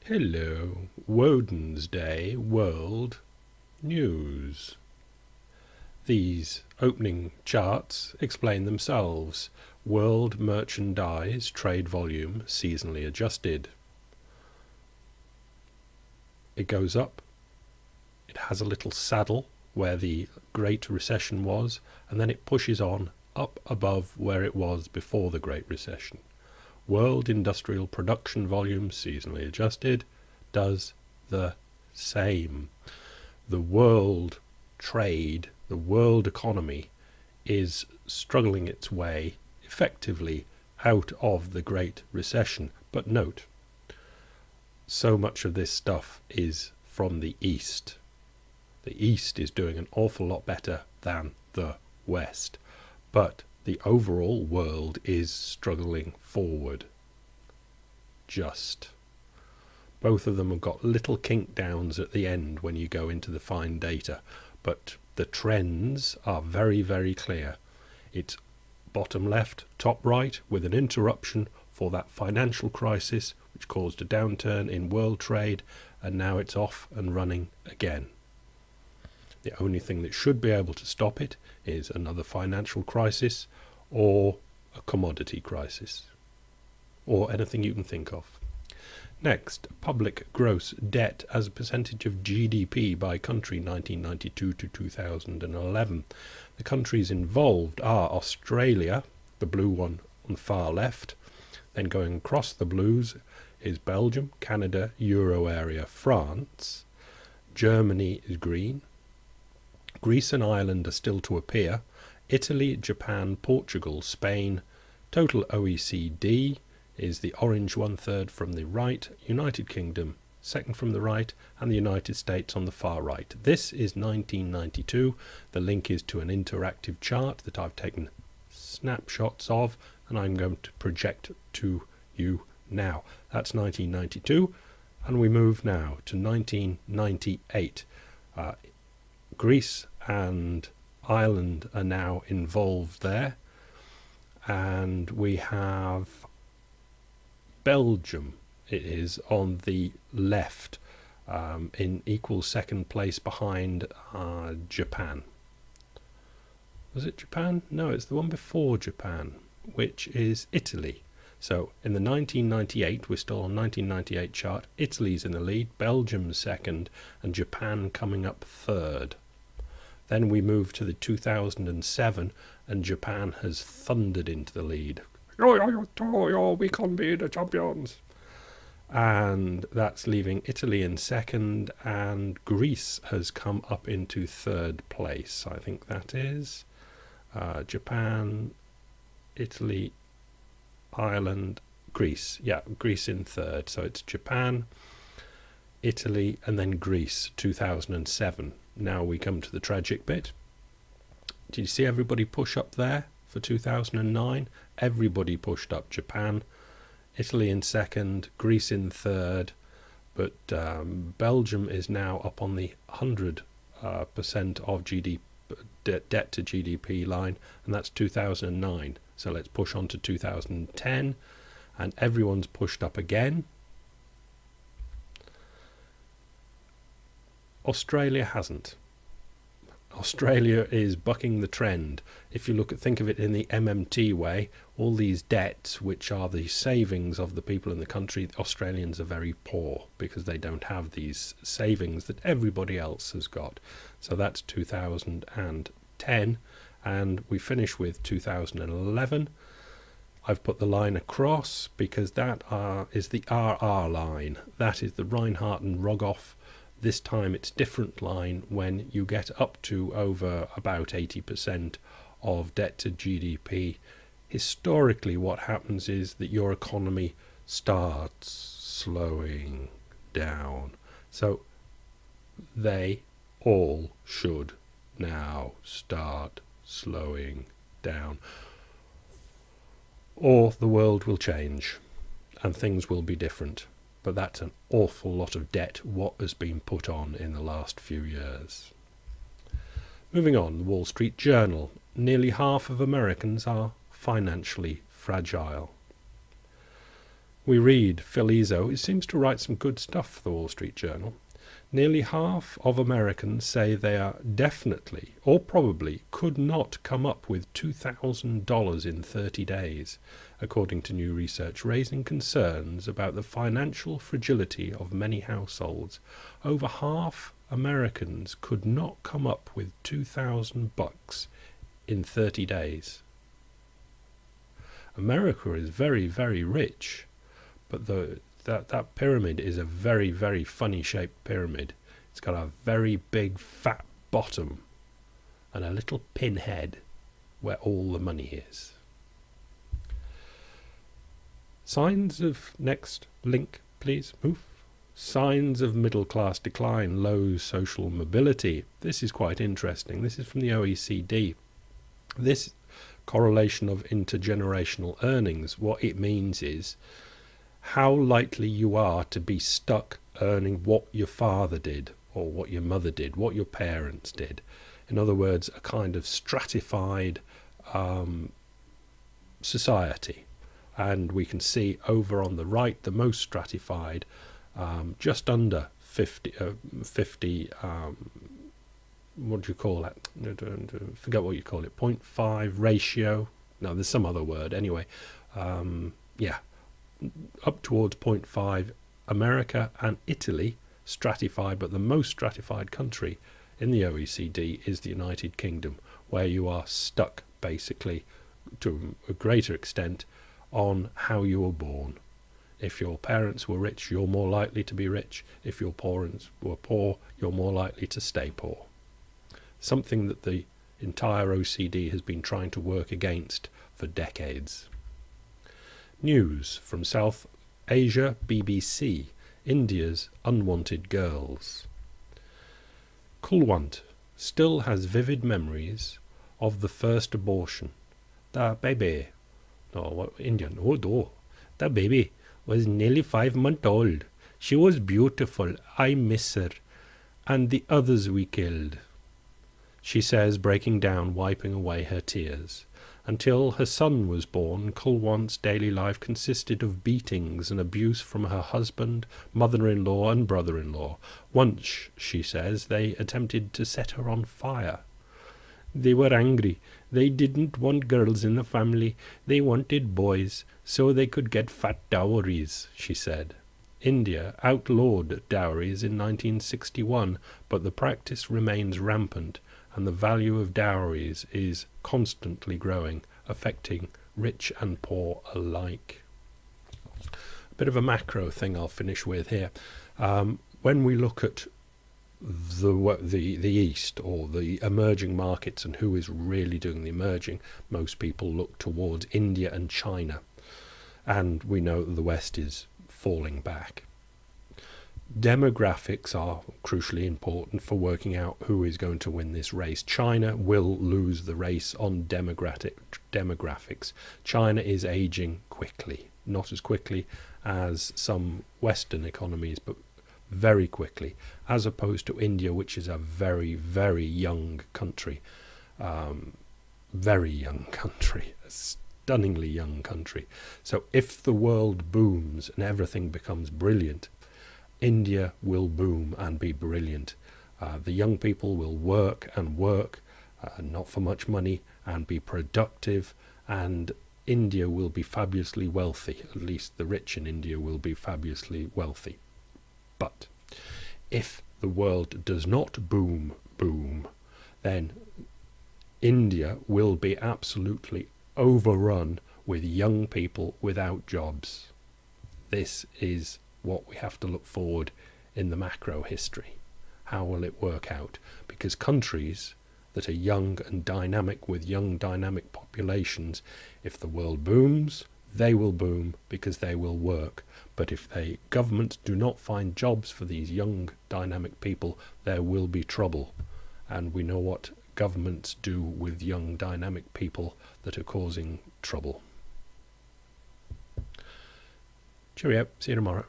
Hello, Woden's Day World News. These opening charts explain themselves. World merchandise trade volume seasonally adjusted. It goes up. It has a little saddle where the Great Recession was, and then it pushes on up above where it was before the Great Recession. World industrial production volume seasonally adjusted does the same. The world trade, the world economy is struggling its way effectively out of the Great Recession. But note, so much of this stuff is from the East. The East is doing an awful lot better than the West. But the overall world is struggling forward. Both of them have got little kink downs at the end when you go into the fine data, but the trends are very, very clear. It's bottom left, top right, with an interruption for that financial crisis which caused a downturn in world trade, and now it's off and running again. The only thing that should be able to stop it is another financial crisis or a commodity crisis, or anything you can think of. Next, public gross debt as a percentage of GDP by country 1992 to 2011. The countries involved are Australia, the blue one on the far left. Then going across the blues is Belgium, Canada, Euro area, France. Germany is green. Greece and Ireland are still to appear. Italy, Japan, Portugal, Spain. Total OECD is the orange 1/3 from the right, United Kingdom second from the right, and the United States on the far right. This is 1992. The link is to an interactive chart that I've taken snapshots of, and I'm going to project to you now. That's 1992, and we move now to 1998. Greece and Ireland are now involved there, and we have Belgium, it is on the left, in equal second place behind Japan. Was it Japan? No, it's the one before Japan, which is Italy. So in the 1998, we're still on 1998 chart, Italy's in the lead, Belgium's second, and Japan coming up third. Then we move to the 2007, and Japan has thundered into the lead. We can be the champions. And that's leaving Italy in second, and Greece has come up into third place. I think that is Japan, Italy, Ireland, Greece. Yeah, Greece in third. So it's Japan, Italy, and then Greece, 2007. Now we come to the tragic bit. Did you see everybody push up there for 2009? Everybody pushed up. Japan, Italy in second, Greece in third, but Belgium is now up on the 100% of GDP, debt to GDP line, and that's 2009. So let's push on to 2010, and everyone's pushed up again. Australia hasn't. Australia is bucking the trend. If you think of it in the MMT way, all these debts, which are the savings of the people in the country, the Australians are very poor because they don't have these savings that everybody else has got. So that's 2010, and we finish with 2011. I've put the line across because that is the RR line. That is the Reinhardt and Rogoff. This time it's different line when you get up to over about 80% of debt to GDP. Historically, what happens is that your economy starts slowing down. So they all should now start slowing down, or the world will change and things will be different. But that's an awful lot of debt, what has been put on in the last few years. Moving on, the Wall Street Journal. Nearly half of Americans are financially fragile. We read Phil Izzo, who seems to write some good stuff for the Wall Street Journal. Nearly half of Americans say they are definitely or probably could not come up with $2,000 in 30 days, according to new research, raising concerns about the financial fragility of many households. Over half Americans could not come up with $2,000 in 30 days. America is very, very rich, but that pyramid is a very, very funny shaped pyramid. It's got a very big fat bottom and a little pinhead where all the money is. Signs of, next link please, move. Signs of middle class decline, low social mobility. This is quite interesting. This is from the OECD. This correlation of intergenerational earnings, what it means is how likely you are to be stuck earning what your father did or what your mother did, what your parents did. In other words, a kind of stratified society. And we can see over on the right, the most stratified, just under 50, what do you call that? Forget what you call it, 0.5 ratio. No, there's some other word. Anyway, yeah. Up towards 0.5, America and Italy stratified, but the most stratified country in the OECD is the United Kingdom, where you are stuck basically to a greater extent on how you were born. If your parents were rich, you're more likely to be rich. If your parents were poor, you're more likely to stay poor. Something that the entire OECD has been trying to work against for decades. News from South Asia, BBC, India's unwanted girls. Kulwant still has vivid memories of the first abortion. The baby, no, what, Indian, the baby was nearly 5 months old. She was beautiful, I miss her, and the others we killed, she says, breaking down, wiping away her tears. Until her son was born, Kulwant's daily life consisted of beatings and abuse from her husband, mother-in-law and brother-in-law. Once, she says, they attempted to set her on fire. They were angry. They didn't want girls in the family. They wanted boys, so they could get fat dowries, she said. India outlawed dowries in 1961, but the practice remains rampant, and the value of dowries is constantly growing, affecting rich and poor alike. A bit of a macro thing I'll finish with here. When we look at the East or the emerging markets and who is really doing the emerging, most people look towards India and China, and we know that the West is falling back. Demographics are crucially important for working out who is going to win this race. China will lose the race on demographics. China is aging quickly, not as quickly as some Western economies, but very quickly, as opposed to India, which is a very, very young country. Very young country, a stunningly young country. So if the world booms and everything becomes brilliant, India will boom and be brilliant. The young people will work, not for much money, and be productive, and India will be fabulously wealthy. At least the rich in India will be fabulously wealthy. But if the world does not boom, then India will be absolutely overrun with young people without jobs. This is what we have to look forward in the macro history. How will it work out? Because countries that are young and dynamic with young dynamic populations, if the world booms, they will boom because they will work. But if governments do not find jobs for these young dynamic people, there will be trouble. And we know what governments do with young dynamic people that are causing trouble. Cheerio, see you tomorrow.